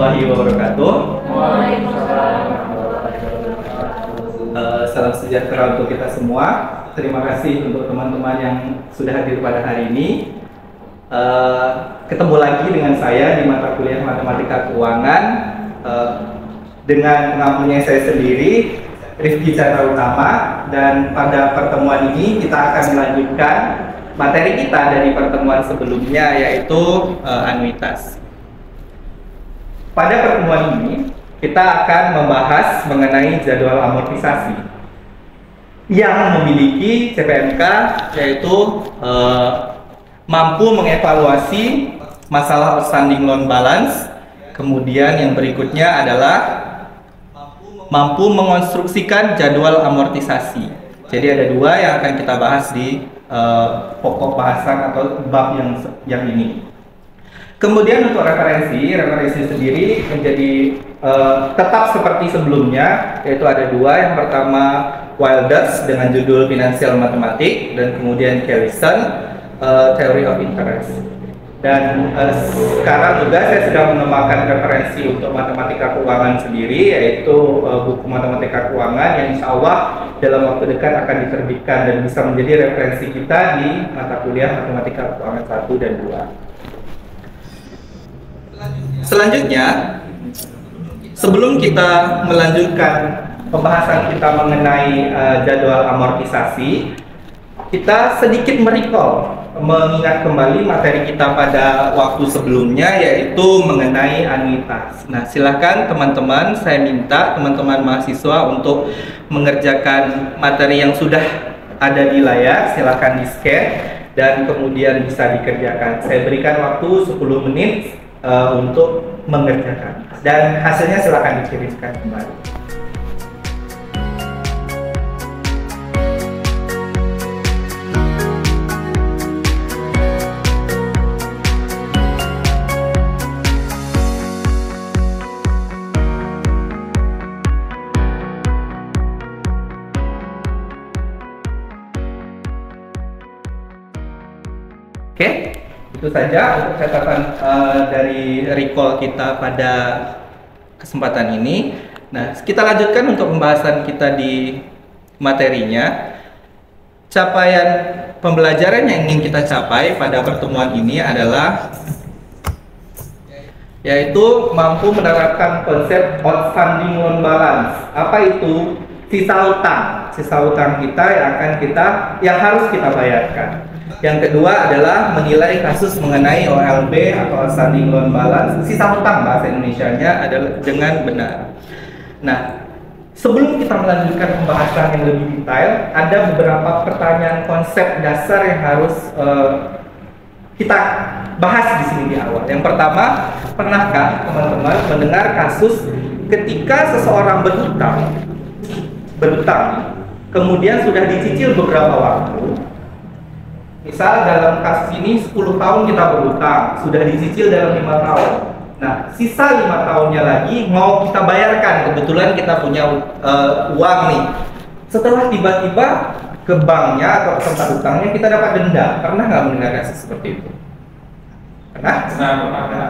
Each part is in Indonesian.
warahmatullahi wabarakatuh. Salam sejahtera untuk kita semua. Terima kasih untuk teman-teman yang sudah hadir pada hari ini. Ketemu lagi dengan saya di mata kuliah Matematika Keuangan dengan pengampunya saya sendiri, Rifki Chandra Utama. Dan pada pertemuan ini kita akan melanjutkan materi kita dari pertemuan sebelumnya, yaitu anuitas. Pada pertemuan ini kita akan membahas mengenai jadwal amortisasi yang memiliki CPMK, yaitu mampu mengevaluasi masalah outstanding loan balance. Kemudian yang berikutnya adalah mampu mengonstruksikan jadwal amortisasi. Jadi ada dua yang akan kita bahas di pokok bahasan atau bab yang ini. Kemudian untuk referensi sendiri menjadi tetap seperti sebelumnya, yaitu ada dua. Yang pertama Wilders dengan judul Financial Mathematics, dan kemudian Kellison Theory of Interest. Dan sekarang juga saya sedang mengembangkan referensi untuk matematika keuangan sendiri, yaitu buku matematika keuangan yang insya Allah dalam waktu dekat akan diterbitkan dan bisa menjadi referensi kita di mata kuliah matematika keuangan 1 dan 2. Selanjutnya, sebelum kita melanjutkan pembahasan kita mengenai jadwal amortisasi, kita sedikit mengingat kembali materi kita pada waktu sebelumnya, yaitu mengenai anuitas. Nah, silakan teman-teman, saya minta teman-teman mahasiswa untuk mengerjakan materi yang sudah ada di layar. Silakan di-scan dan kemudian bisa dikerjakan. Saya berikan waktu 10 menit untuk mengerjakan, dan hasilnya silakan dikirimkan kembali. Oke, itu saja untuk catatan dari recall kita pada kesempatan ini. Nah, kita lanjutkan untuk pembahasan kita di materinya. Capaian pembelajaran yang ingin kita capai pada pertemuan ini adalah yaitu mampu menerapkan konsep outstanding loan balance. Apa itu? Sisa utang kita yang harus kita bayarkan. Yang kedua adalah menilai kasus mengenai OLB atau outstanding loan balance, sisa hutang bahasa Indonesianya, adalah dengan benar. Nah, sebelum kita melanjutkan pembahasan yang lebih detail, ada beberapa pertanyaan konsep dasar yang harus kita bahas di sini di awal. Yang pertama, pernahkah teman-teman mendengar kasus ketika seseorang berhutang, kemudian sudah dicicil beberapa waktu? Misal dalam kasus ini 10 tahun kita berhutang, sudah dicicil dalam 5 tahun. Nah, sisa 5 tahunnya lagi mau kita bayarkan. Kebetulan kita punya uang nih. Setelah tiba-tiba ke banknya atau ke tempat hutangnya kita dapat denda. Pernah nggak mendengar kasus seperti itu? Pernah? Pernah.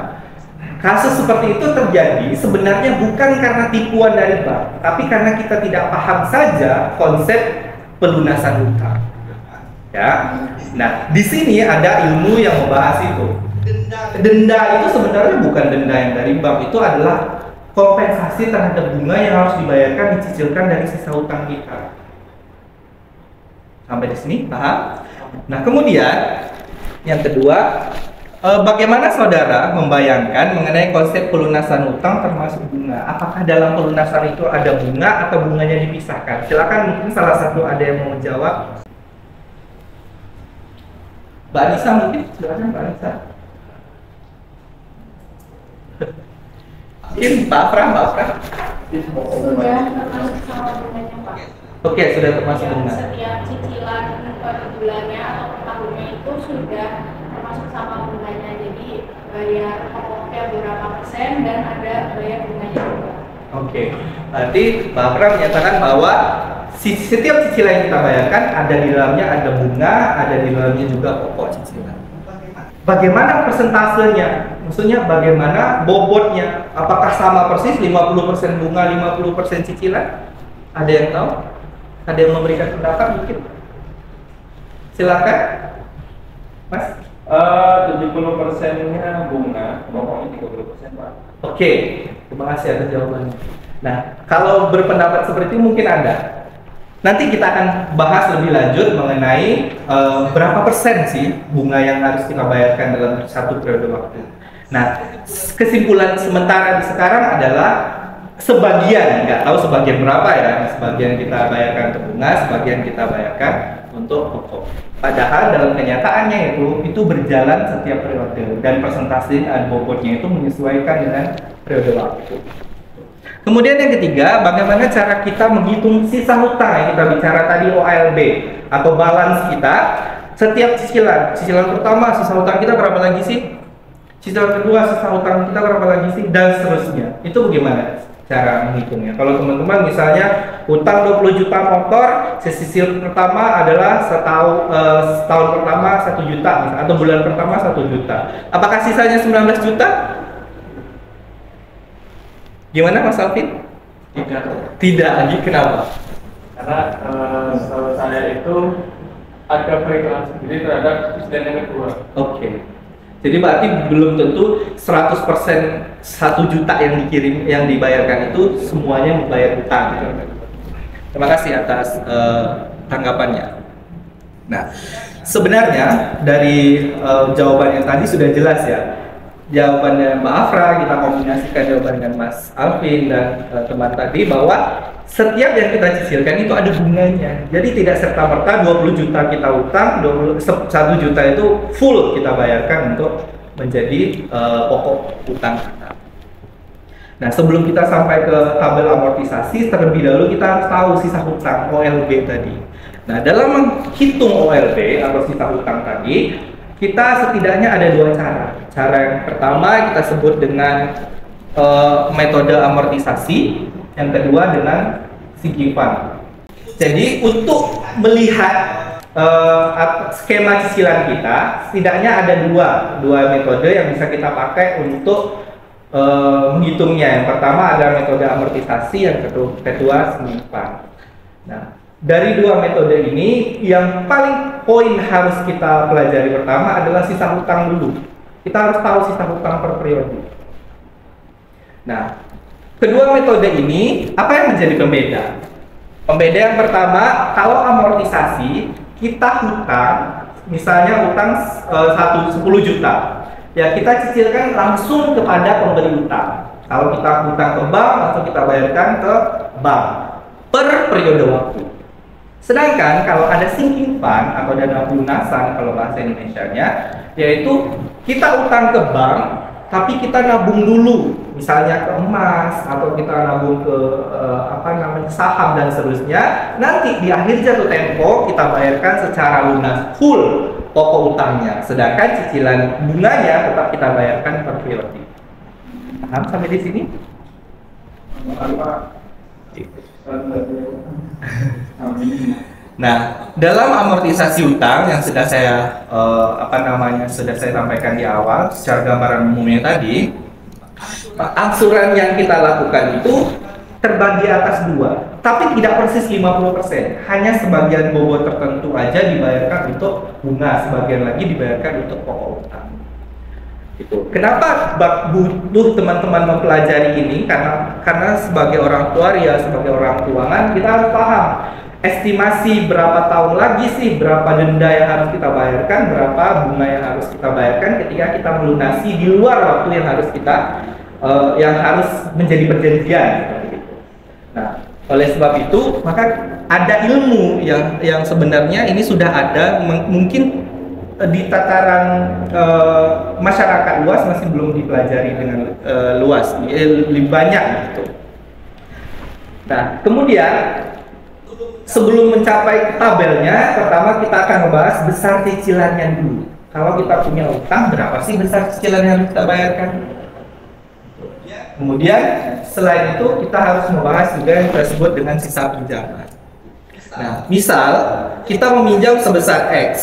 Kasus seperti itu terjadi sebenarnya bukan karena tipuan dari bank, tapi karena kita tidak paham saja konsep pelunasan hutang. Ya, nah di sini ada ilmu yang membahas itu. Denda itu sebenarnya bukan denda yang dari bank, itu adalah kompensasi terhadap bunga yang harus dibayarkan, dicicilkan dari sisa hutang kita. Sampai di sini paham? Nah, kemudian yang kedua, bagaimana saudara membayangkan mengenai konsep pelunasan hutang termasuk bunga? Apakah dalam pelunasan itu ada bunga atau bunganya dipisahkan? Silakan, mungkin salah satu ada yang mau menjawab. Mbak Anissa mungkin, silakan Mbak Anissa. Mungkin Mbak Afra. Sudah termasuk sama bunganya Pak. Oke, sudah termasuk bunga. Setiap cicilan per bulannya atau per tahunnya itu sudah termasuk sama bunganya. Jadi bayar pokoknya berapa persen dan ada bayar bunganya juga. Oke, berarti Mbak Afra menyatakan bahwa setiap cicilan yang kita bayarkan ada di dalamnya ada bunga, ada di dalamnya juga pokok cicilan. bagaimana persentasenya? Maksudnya bagaimana bobotnya? Apakah sama persis 50% bunga, 50% cicilan? Ada yang tahu? Ada yang memberikan pendapat mungkin? Silakan, Mas. 70%-nya bunga, pokoknya 30% Pak. Oke, terima kasih atas jawabannya. Nah, kalau berpendapat seperti itu mungkin ada. Nanti kita akan bahas lebih lanjut mengenai berapa persen sih bunga yang harus kita bayarkan dalam satu periode waktu. Nah, kesimpulan sementara di sekarang adalah sebagian, nggak tahu sebagian berapa ya, sebagian kita bayarkan untuk bunga, sebagian kita bayarkan untuk pokok. Padahal dalam kenyataannya itu berjalan setiap periode dan persentase bobotnya itu menyesuaikan dengan periode waktu. Kemudian yang ketiga, bagaimana cara kita menghitung sisa hutang yang kita bicara tadi, OLB atau balance kita setiap cicilan. Cicilan pertama, sisa hutang kita berapa lagi sih? Cicilan kedua, sisa hutang kita berapa lagi sih? Dan seterusnya. Itu bagaimana cara menghitungnya? Kalau teman-teman misalnya hutang 20 juta motor, cicil pertama adalah setahun pertama 1 juta atau bulan pertama 1 juta. Apakah sisanya 19 juta? Gimana Mas Alvin? Tidak lagi, kenapa? Karena setahu saya itu ada perhitungan sendiri terhadap cicilan yang kedua. Oke. Jadi berarti belum tentu 100% 1 juta yang dibayarkan itu semuanya membayar hutang. Terima kasih atas tanggapannya. Nah, sebenarnya dari jawaban yang tadi sudah jelas ya. Jawabannya Mbak Afra, kita kombinasikan jawaban dengan Mas Alvin dan teman tadi bahwa setiap yang kita cicilkan itu ada bunganya. Jadi tidak serta-merta 20 juta kita utang, 1 juta itu full kita bayarkan untuk menjadi pokok utang kita. Nah, sebelum kita sampai ke tabel amortisasi, terlebih dahulu kita harus tahu sisa hutang OLB tadi. Nah, dalam menghitung OLB atau sisa hutang tadi, kita setidaknya ada dua cara. Cara yang pertama kita sebut dengan metode amortisasi, yang kedua dengan sinking fund. Jadi untuk melihat skema cicilan kita, setidaknya ada dua metode yang bisa kita pakai untuk menghitungnya. Yang pertama adalah metode amortisasi, yang kedua sinking fund. Nah, dari dua metode ini, yang paling poin harus kita pelajari pertama adalah sisa hutang dulu. Kita harus tahu sisa hutang per periode. Nah, kedua metode ini, apa yang menjadi pembeda? Pembeda yang pertama, kalau amortisasi, kita hutang, misalnya hutang 10 juta. Ya, kita cicilkan langsung kepada pemberi hutang. Kalau kita hutang ke bank, langsung kita bayarkan ke bank per periode waktu. Sedangkan kalau ada sinking fund atau dana pelunasan kalau bahasa Indonesianya, yaitu kita utang ke bank tapi kita nabung dulu, misalnya ke emas atau kita nabung ke saham dan seterusnya. Nanti di akhir jatuh tempo kita bayarkan secara lunas full pokok utangnya, sedangkan cicilan bunganya tetap kita bayarkan per periode. Paham sampai di sini? Nah, dalam amortisasi utang yang sudah saya sudah saya sampaikan di awal secara gambaran umumnya tadi, angsuran yang kita lakukan itu terbagi atas dua, tapi tidak persis 50%. Hanya sebagian bobot tertentu aja dibayarkan untuk bunga, sebagian lagi dibayarkan untuk pokok utang. Gitu. Kenapa butuh teman-teman mempelajari ini? Karena sebagai orang tua ya, sebagai orang keuangan kita harus paham estimasi berapa tahun lagi sih, berapa denda yang harus kita bayarkan, berapa bunga yang harus kita bayarkan ketika kita melunasi di luar waktu yang harus kita yang harus menjadi perjanjian. Nah, oleh sebab itu maka ada ilmu yang sebenarnya ini sudah ada, mungkin di tataran masyarakat luas masih belum dipelajari dengan luas, lebih banyak gitu. Nah, kemudian sebelum mencapai tabelnya, pertama kita akan membahas besar cicilannya dulu. Kalau kita punya utang, berapa sih besar cicilan yang kita bayarkan? Kemudian selain itu kita harus membahas juga yang kita sebut dengan sisa pinjaman. Nah, misal kita meminjam sebesar X,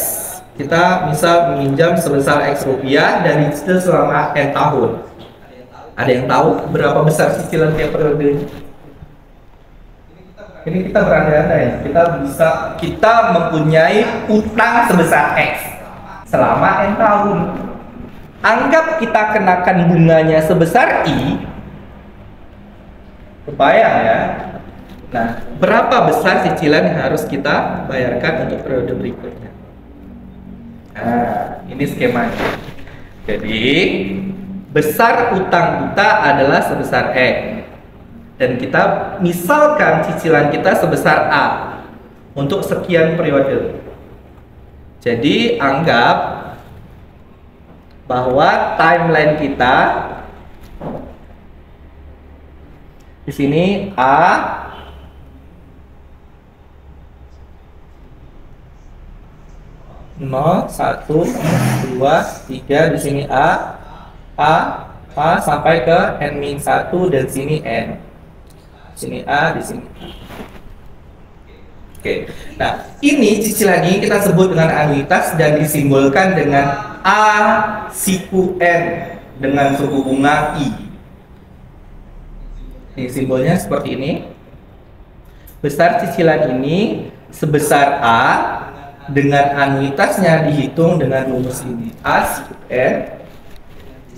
kita bisa meminjam sebesar X rupiah dan itu selama N tahun. Ada yang tahu berapa besar cicilan tiap periode? Ini kita berandai-andai, kita mempunyai utang sebesar X selama N tahun. Anggap kita kenakan bunganya sebesar I, kebayang ya? Nah, berapa besar cicilan yang harus kita bayarkan untuk periode berikutnya? Nah, ini skemanya. Jadi, besar utang kita adalah sebesar X. Dan kita misalkan cicilan kita sebesar A untuk sekian periode. Jadi anggap bahwa timeline kita di sini A nol, 1, 2, 3, di sini A sampai ke N-1 dan sini N. Sini A, di sini A. Oke. Nah, ini cicilan ini kita sebut dengan anuitas dan disimbolkan dengan A siku N dengan suku bunga I. Ini simbolnya seperti ini. Besar cicilan ini sebesar A dengan anuitasnya dihitung dengan rumus ini. A siku N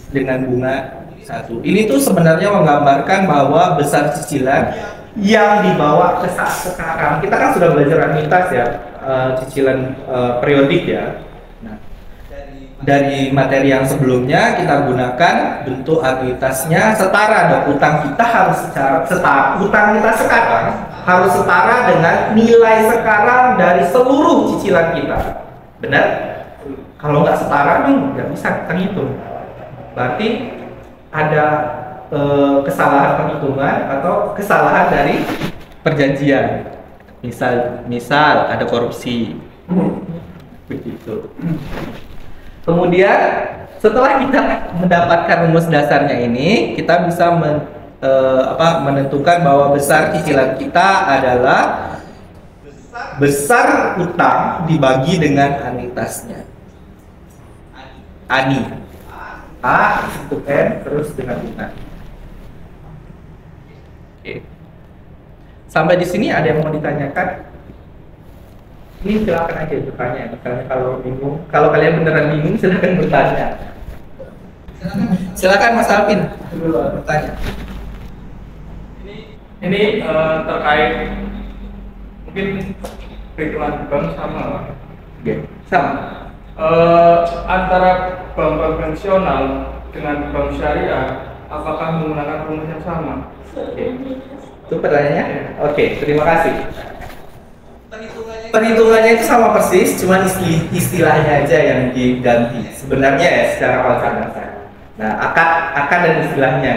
dengan bunga 1. Ini tuh sebenarnya menggambarkan bahwa besar cicilan yang dibawa ke saat sekarang. Kita kan sudah belajar anuitas ya, cicilan periodik ya. Nah, dari materi yang sebelumnya kita gunakan bentuk anuitasnya setara dong. Utang kita harus setara. Utang kita sekarang harus setara dengan nilai sekarang dari seluruh cicilan kita. Benar? Kalau nggak setara nih nggak bisa kita hitung. Berarti ada kesalahan perhitungan atau kesalahan dari perjanjian. Misal ada korupsi. Begitu. Kemudian setelah kita mendapatkan rumus dasarnya ini, kita bisa menentukan bahwa besar cicilan kita adalah besar utang dibagi dengan anuitasnya. ANI. A untuk N terus dengan bunga. Oke. Sampai di sini ada yang mau ditanyakan? Ini silakan aja bertanya. Misalnya kalau bingung, kalau kalian beneran bingung silakan bertanya. Silakan Mas Alvin bertanya. Ini terkait mungkin perhitungan bank sama lah. Oke. Sama. Antara bank konvensional dengan bank syariah, apakah menggunakan rumus yang sama? Oke. Itu pertanyaannya? Oke, terima kasih. Perhitungannya itu sama persis, cuma istilahnya aja yang diganti. Sebenarnya ya secara falsafah. Nah, akad dan istilahnya.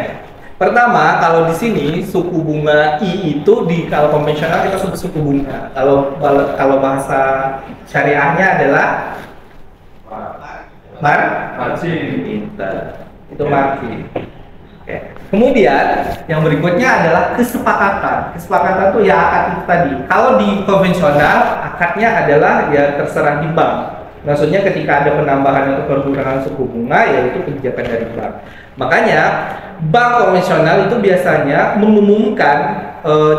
Pertama, kalau di sini suku bunga I itu kalau konvensional kita sebut suku bunga. Kalau bahasa syariahnya adalah margin. Itu margin. Oke. Kemudian yang berikutnya adalah kesepakatan. Kesepakatan itu ya akad itu tadi. Kalau di konvensional akadnya adalah ya terserah di bank. Maksudnya ketika ada penambahan atau pengurangan suku bunga yaitu kebijakan dari bank. Makanya bank konvensional itu biasanya mengumumkan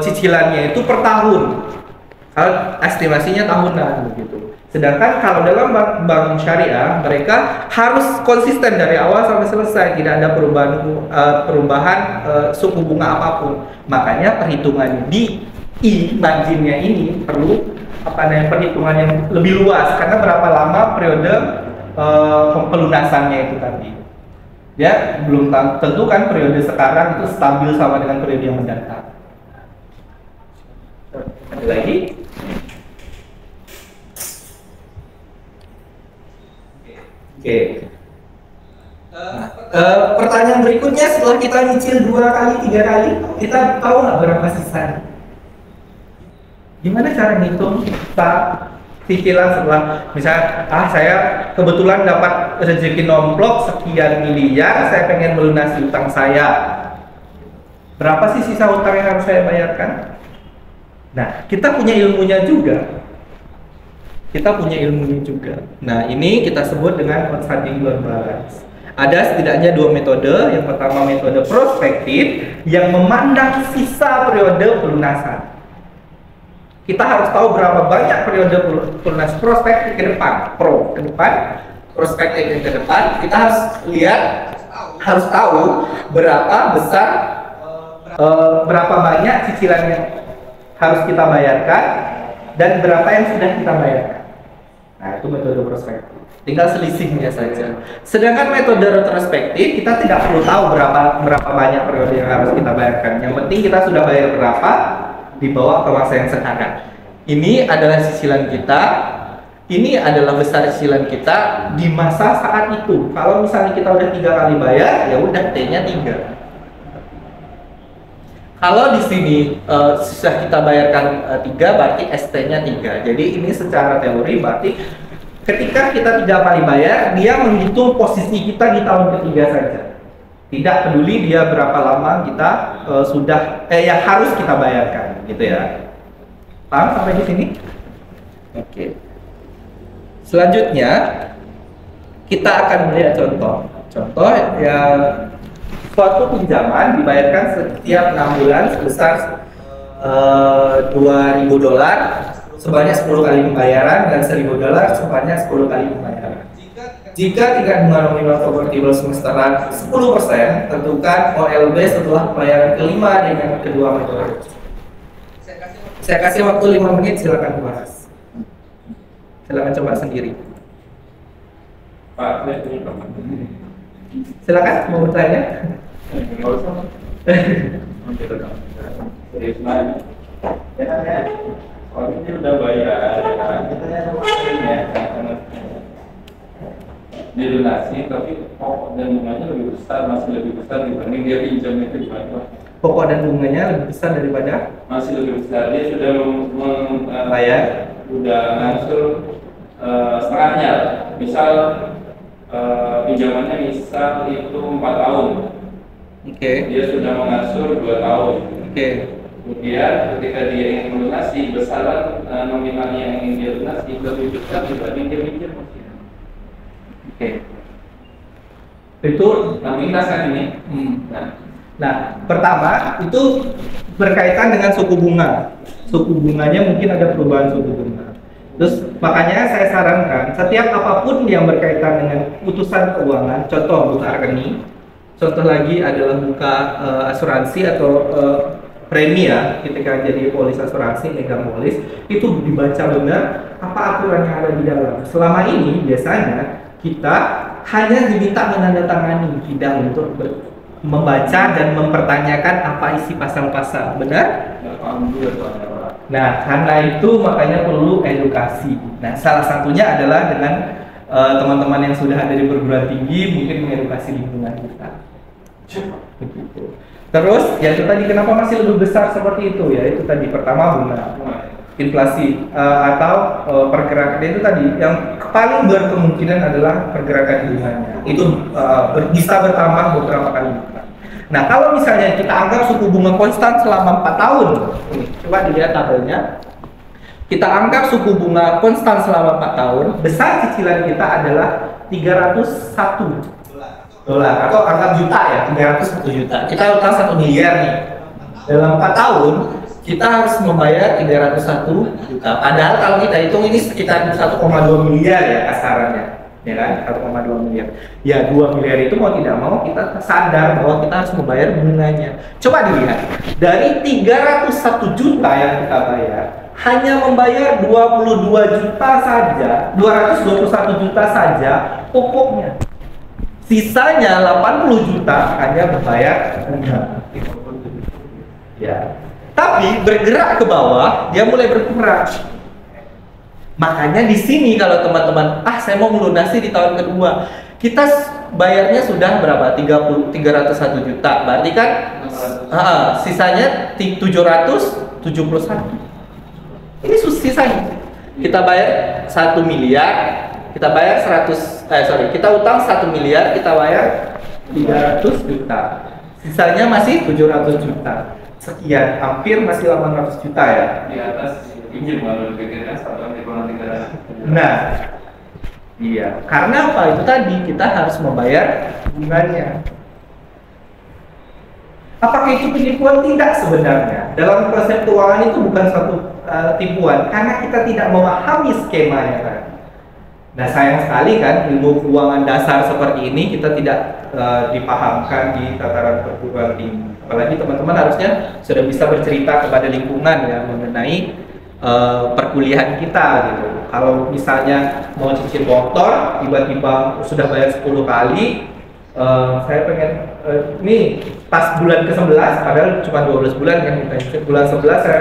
cicilannya itu per tahun. Kalau estimasinya tahunan begitu. Sedangkan kalau dalam bank syariah mereka harus konsisten dari awal sampai selesai, tidak ada perubahan suku bunga apapun. Makanya perhitungan di marginnya ini perlu perhitungan yang lebih luas karena berapa lama periode pelunasannya itu tadi. Ya, belum tentu kan periode sekarang itu stabil sama dengan periode yang mendatang. Ada lagi? Oke. Pertanyaan berikutnya, setelah kita nyicil 2 kali, 3 kali, kita tahu nggak berapa sisanya? Gimana cara ngitung cicilan setelah misalnya saya kebetulan dapat rezeki nomplok sekian miliar, saya pengen melunasi utang saya. Berapa sih sisa utang yang harus saya bayarkan? Nah, kita punya ilmunya juga. kita punya ilmunya juga. Nah, ini kita sebut dengan outstanding loan balance. Ada setidaknya dua metode. Yang pertama metode prospektif yang memandang sisa periode pelunasan. Kita harus tahu berapa banyak periode pelunasan prospektif ke depan, prospektif ke depan. Kita harus lihat, harus tahu berapa besar, berapa banyak cicilan yang harus kita bayarkan dan berapa yang sudah kita bayarkan. Nah, itu metode prospektif. Tinggal selisihnya saja. Sedangkan metode retrospektif kita tidak perlu tahu berapa banyak periode yang harus kita bayarkan. Yang penting kita sudah bayar berapa dibawa ke masa yang sekarang. Ini adalah cicilan kita. Ini adalah besar cicilan kita di masa saat itu. Kalau misalnya kita udah 3 kali bayar, ya udah T-nya 3. Kalau di sini sudah kita bayarkan 3, berarti ST-nya 3. Jadi ini secara teori berarti ketika kita 3 kali bayar, dia menghitung posisi kita di tahun ketiga saja. Tidak peduli dia berapa lama kita yang harus kita bayarkan, gitu ya. Paham sampai di sini? Oke. Selanjutnya kita akan melihat contoh. Contoh yang suatu pinjaman dibayarkan setiap 6 bulan sebesar $2.000 sebanyak 10 kali pembayaran dan $1.000 sebanyak 10 kali pembayaran. Jika tingkat bunga nominal konvertibel semesteran 10%, tentukan OLB setelah pembayaran kelima dengan kedua metode. Saya kasih waktu 5 menit, silakan bahas. Silakan coba sendiri. Pak, saya punya Pak. Silakan mau bertanya. Nggak usah. Oke, tenang. Serius nanya. Ya. Oh, ini udah bayar. Dilunasi, tapi pokok dan bunganya lebih besar, masih lebih besar dibanding dia pinjam itu gimana? Pokok dan bunganya lebih besar daripada? Masih lebih besar. Dia sudah bayar, sudah ngangsur setengahnya. Misal pinjamannya misal itu 4 tahun. Oke. Dia sudah mengangsur 2 tahun. Oke. Kemudian ketika dia ingin melunasi, besaran nominalnya yang ingin dia lunasi lebih besar dibanding dia pinjam. Oke. Itu nominal kan ini. Nah, pertama itu berkaitan dengan suku bunga. Suku bunganya mungkin ada perubahan suku bunga. Terus makanya saya sarankan setiap apapun yang berkaitan dengan putusan keuangan, contoh buka rekening, contoh lagi adalah buka asuransi atau premi ya, ketika jadi polis asuransi, megang polis, itu dibaca benar apa aturan yang ada di dalam. Selama ini biasanya kita hanya diminta menandatangani, tidak untuk membaca dan mempertanyakan apa isi pasal-pasal, benar? Nah, karena itu makanya perlu edukasi. Nah, salah satunya adalah dengan teman-teman yang sudah ada di perguruan tinggi, mungkin mengedukasi lingkungan kita. Begitu. Terus, ya itu tadi kenapa masih lebih besar seperti itu ya? Itu tadi pertama bunga, inflasi atau pergerakan itu tadi yang paling berkemungkinan adalah pergerakan bunganya. Itu bisa bertambah beberapa kali lipat. Nah, kalau misalnya kita anggap suku bunga konstan selama 4 tahun, coba dilihat tabelnya. Kita anggap suku bunga konstan selama 4 tahun, besar cicilan kita adalah $301 atau anggap juta ya, 301 juta. Kita utang 1 miliar nih. Dalam 4 tahun kita harus membayar 301 juta. Padahal kalau kita hitung ini sekitar 1,2 miliar ya kasarannya. Ya kan? 1,2 miliar. Ya 2 miliar itu mau tidak mau kita sadar bahwa kita harus membayar bunganya. Coba dilihat. Dari 301 juta yang kita bayar, hanya membayar 22 juta saja, 221 juta saja pokoknya. Sisanya 80 juta hanya membayar bunga. Ya. Tapi bergerak ke bawah, dia mulai berkurang. Makanya di sini kalau teman-teman, saya mau melunasi di tahun kedua, kita bayarnya sudah berapa? 301 juta. Berarti kan sisanya 771. Ini sisanya. Kita bayar 1 miliar, kita bayar kita utang 1 miliar, kita bayar 300 juta. Sisanya masih 700 juta. Sekian, hampir masih 800 juta ya. Di atas pinjam kalau dipikirkan 1,3 Nah, iya. Karena apa? Itu tadi kita harus membayar bunganya. Apakah itu penipuan? Tidak sebenarnya. Dalam konsep keuangan itu bukan suatu tipuan, karena kita tidak memahami skemanya kan. Nah sayang sekali kan ilmu keuangan dasar seperti ini kita tidak dipahamkan di tataran perguruan tinggi. Apalagi teman-teman harusnya sudah bisa bercerita kepada lingkungan ya mengenai perkuliahan kita gitu. Kalau misalnya mau cicil motor, tiba-tiba sudah bayar 10 kali, saya pengen nih pas bulan ke-11, padahal cuma 12 bulan kan kita, bulan 11 saya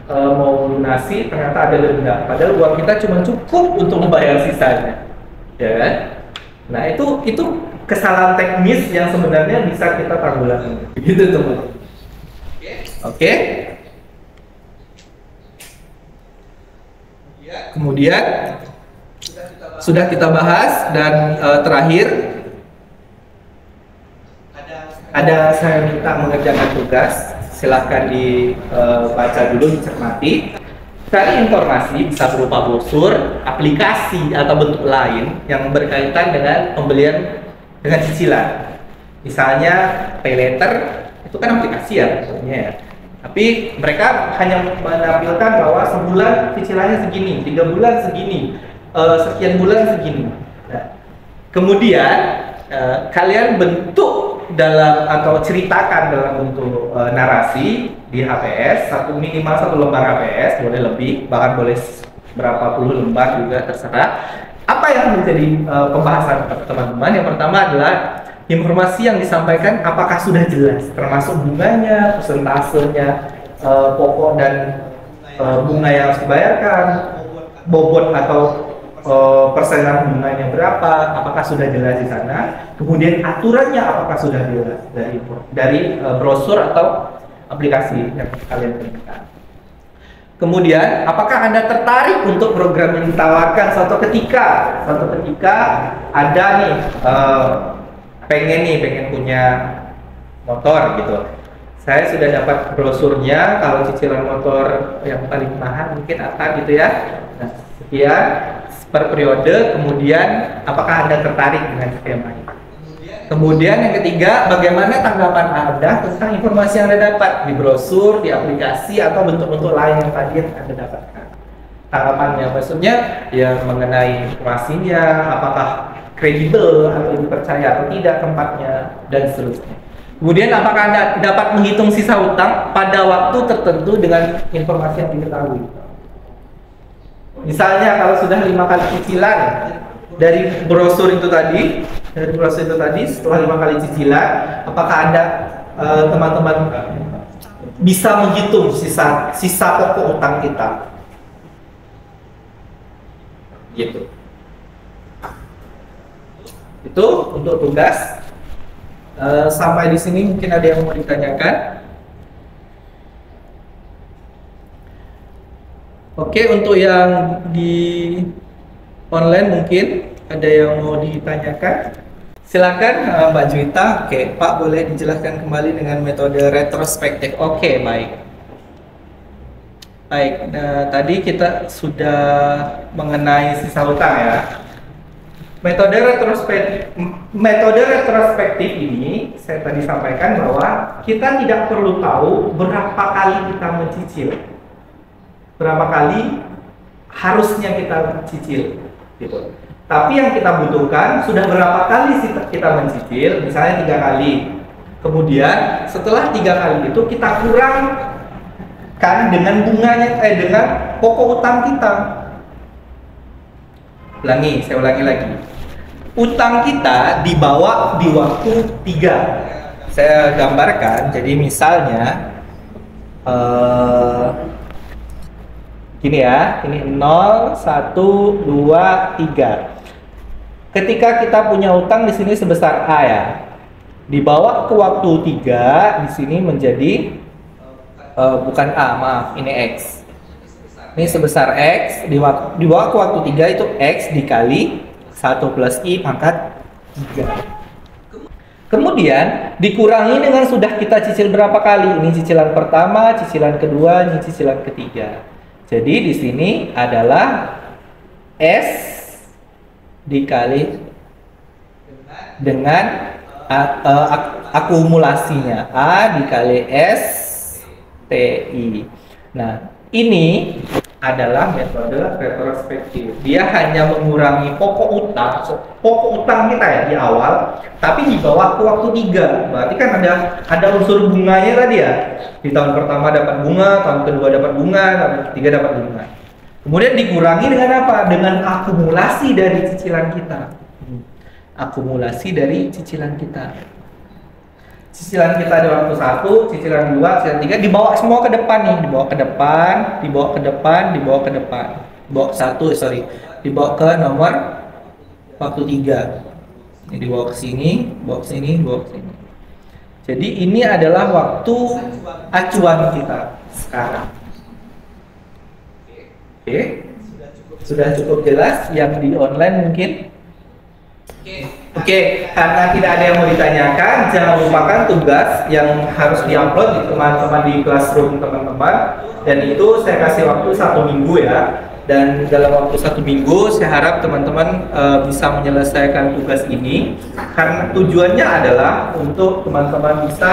mau lunasi, ternyata ada denda, padahal uang kita cuma cukup untuk membayar sisanya, ya kan? Nah itu kesalahan teknis yang sebenarnya bisa kita tanggulangi, gitu teman. Oke. Kemudian sudah kita bahas dan terakhir ada saya minta mengerjakan tugas, silahkan dibaca dulu, dicermati. Cari informasi bisa berupa brosur, aplikasi atau bentuk lain yang berkaitan dengan pembelian dengan cicilan. Misalnya paylater itu kan aplikasi ya maksudnya ya. Tapi mereka hanya menampilkan bahwa sebulan cicilannya segini, 3 bulan segini, sekian bulan segini. Nah, kemudian kalian bentuk dalam atau ceritakan dalam bentuk narasi di HPS, minimal 1 lembar HPS, boleh lebih, bahkan boleh berapa puluh lembar juga terserah. Apa yang menjadi pembahasan teman-teman? Yang pertama adalah informasi yang disampaikan apakah sudah jelas, termasuk bunganya, persentasenya, pokok dan bunga yang harus dibayarkan, bobot atau persenan bunganya berapa, apakah sudah jelas di sana. Kemudian aturannya apakah sudah jelas dari brosur atau aplikasi yang kalian temukan. Kemudian apakah Anda tertarik untuk program yang ditawarkan suatu ketika ada nih pengen punya motor gitu. Saya sudah dapat brosurnya, kalau cicilan motor yang paling mahal mungkin akan gitu ya. Nah, sekian per periode, kemudian apakah Anda tertarik dengan skema ini? Kemudian yang ketiga, bagaimana tanggapan Anda tentang informasi yang Anda dapat di brosur, di aplikasi, atau bentuk-bentuk lain yang tadi yang Anda dapatkan? Tanggapannya, maksudnya ya mengenai informasinya, apakah kredibel atau dipercaya atau tidak tempatnya, dan seterusnya. Kemudian apakah Anda dapat menghitung sisa utang pada waktu tertentu dengan informasi yang diketahui? Misalnya kalau sudah 5 kali cicilan dari brosur itu tadi, setelah 5 kali cicilan, apakah Anda teman-teman bisa menghitung sisa pokok utang kita? Gitu. Itu untuk tugas. Sampai di sini mungkin ada yang mau ditanyakan. Oke, untuk yang di online mungkin ada yang mau ditanyakan. Silakan Mbak Juwita. Oke, Pak boleh dijelaskan kembali dengan metode retrospektif. Oke, baik. Nah, tadi kita sudah mengenai sisa utang ya. Metode retrospektif ini saya tadi sampaikan bahwa kita tidak perlu tahu berapa kali kita mencicil, berapa kali harusnya kita cicil, gitu. Tapi yang kita butuhkan sudah berapa kali kita mencicil, misalnya 3 kali. Kemudian setelah 3 kali itu kita kurangkan dengan bunganya, dengan pokok utang kita. Saya ulangi lagi. Utang kita dibawa di waktu 3. Saya gambarkan, jadi misalnya gini ya, ini 0, 1, 2, 3. Ketika kita punya utang di sini sebesar A ya, dibawa ke waktu 3, di sini menjadi bukan A, maaf, ini X. Ini sebesar X, dibawa ke waktu 3 itu X dikali 1 plus I pangkat 3. Kemudian dikurangi dengan sudah kita cicil berapa kali. Ini cicilan pertama, cicilan kedua, ini cicilan ketiga. Jadi di sini adalah S dikali dengan akumulasinya A dikali S TI. Nah, ini adalah metode retrospektif. Dia hanya mengurangi pokok utang kita ya di awal, tapi di bawah waktu 3. Berarti kan ada unsur bunganya tadi ya. Di tahun pertama dapat bunga, tahun kedua dapat bunga, tahun ketiga dapat bunga. Kemudian dikurangi dengan apa? Dengan akumulasi dari cicilan kita. Akumulasi dari cicilan kita. Cicilan kita di waktu 1, cicilan 2, cicilan 3 dibawa semua ke depan nih, dibawa ke depan, dibawa ke depan, dibawa ke depan. Dibawa ke nomor waktu 3. Ini dibawa ke sini, dibawa ke sini, dibawa ke sini. Jadi ini adalah waktu acuan kita sekarang. Oke. Sudah cukup jelas yang di online mungkin? Oke, karena tidak ada yang mau ditanyakan, jangan lupakan tugas yang harus diupload di teman-teman di classroom teman-teman. Dan itu saya kasih waktu 1 minggu ya. Dan dalam waktu 1 minggu, saya harap teman-teman bisa menyelesaikan tugas ini. Karena tujuannya adalah untuk teman-teman bisa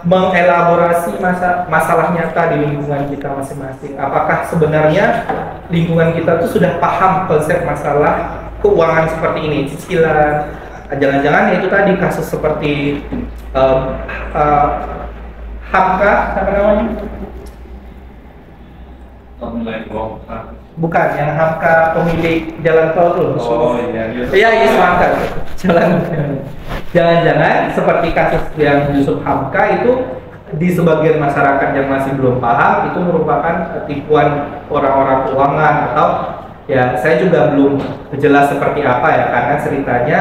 mengelaborasi masalah nyata di lingkungan kita masing-masing. Apakah sebenarnya lingkungan kita tuh sudah paham konsep masalah keuangan seperti ini, cicilan, jangan-jangan itu tadi kasus seperti Hamka, apa namanya? Bukan, yang Hamka pemilik jalan tol tuh. Oh iya, iya Hamka. Jangan-jangan seperti kasus yang Yusuf Hamka itu di sebagian masyarakat yang masih belum paham itu merupakan tipuan orang-orang keuangan atau ya saya juga belum jelas seperti apa ya karena ceritanya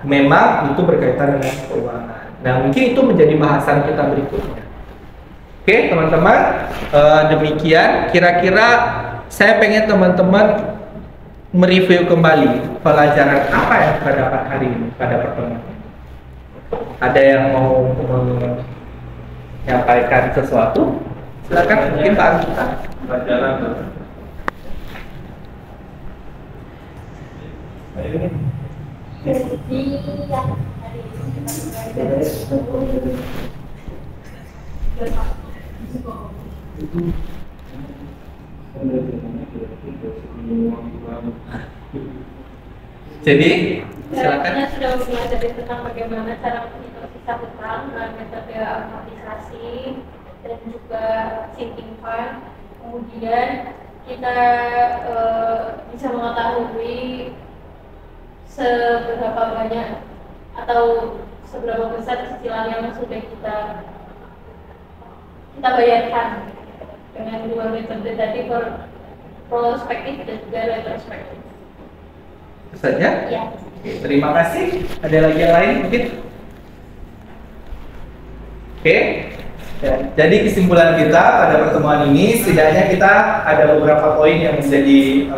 memang itu berkaitan dengan keuangan. Nah mungkin itu menjadi bahasan kita berikutnya. Oke teman-teman, demikian kira-kira saya pengen teman-teman mereview kembali pelajaran apa yang kita dapat hari ini pada pertemuan. Ada yang mau menyampaikan sesuatu? Silakan mungkin Pak Anggita. Pelajaran Jadi silakan. Saya sudah belajar tentang bagaimana cara menghitung sisa hutang dengan metode amortisasi dan juga sinking fund. Kemudian kita bisa mengetahui seberapa banyak atau seberapa besar cicilan yang sudah kita bayarkan dengan dua metode tadi, prospektif dan juga retrospektif. Saja? Ya. Terima kasih. Ada lagi yang lain mungkin? Oke. Jadi kesimpulan kita pada pertemuan ini setidaknya kita ada beberapa poin yang menjadi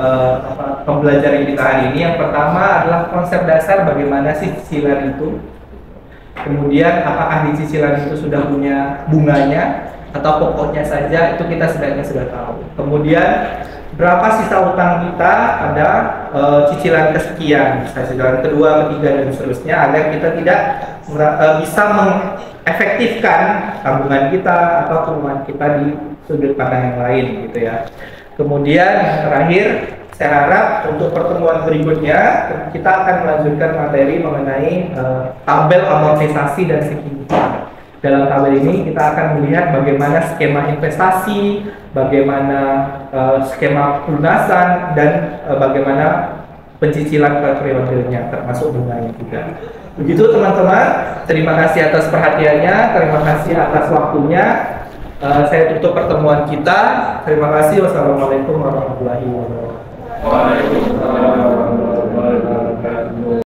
pembelajaran kita hari ini. Yang pertama adalah konsep dasar bagaimana sih cicilan itu. Kemudian apakah di cicilan itu sudah punya bunganya atau pokoknya saja, itu kita setidaknya sudah tahu. Kemudian berapa sisa utang kita pada cicilan kesekian, cicilan kedua, ketiga dan seterusnya, agar kita tidak bisa mengefektifkan tabungan kita atau keuangan kita di sudut pandang yang lain gitu ya. Kemudian yang terakhir, saya harap untuk pertemuan berikutnya kita akan melanjutkan materi mengenai tabel amortisasi dan sinking fund. Dalam tabel ini kita akan melihat bagaimana skema investasi, bagaimana skema pelunasan, dan bagaimana pencicilan per periodenya termasuk bunganya juga. Begitu teman-teman, terima kasih atas perhatiannya, terima kasih atas waktunya. Saya tutup pertemuan kita. Terima kasih. Wassalamualaikum warahmatullahi wabarakatuh. Waalaikumsalam.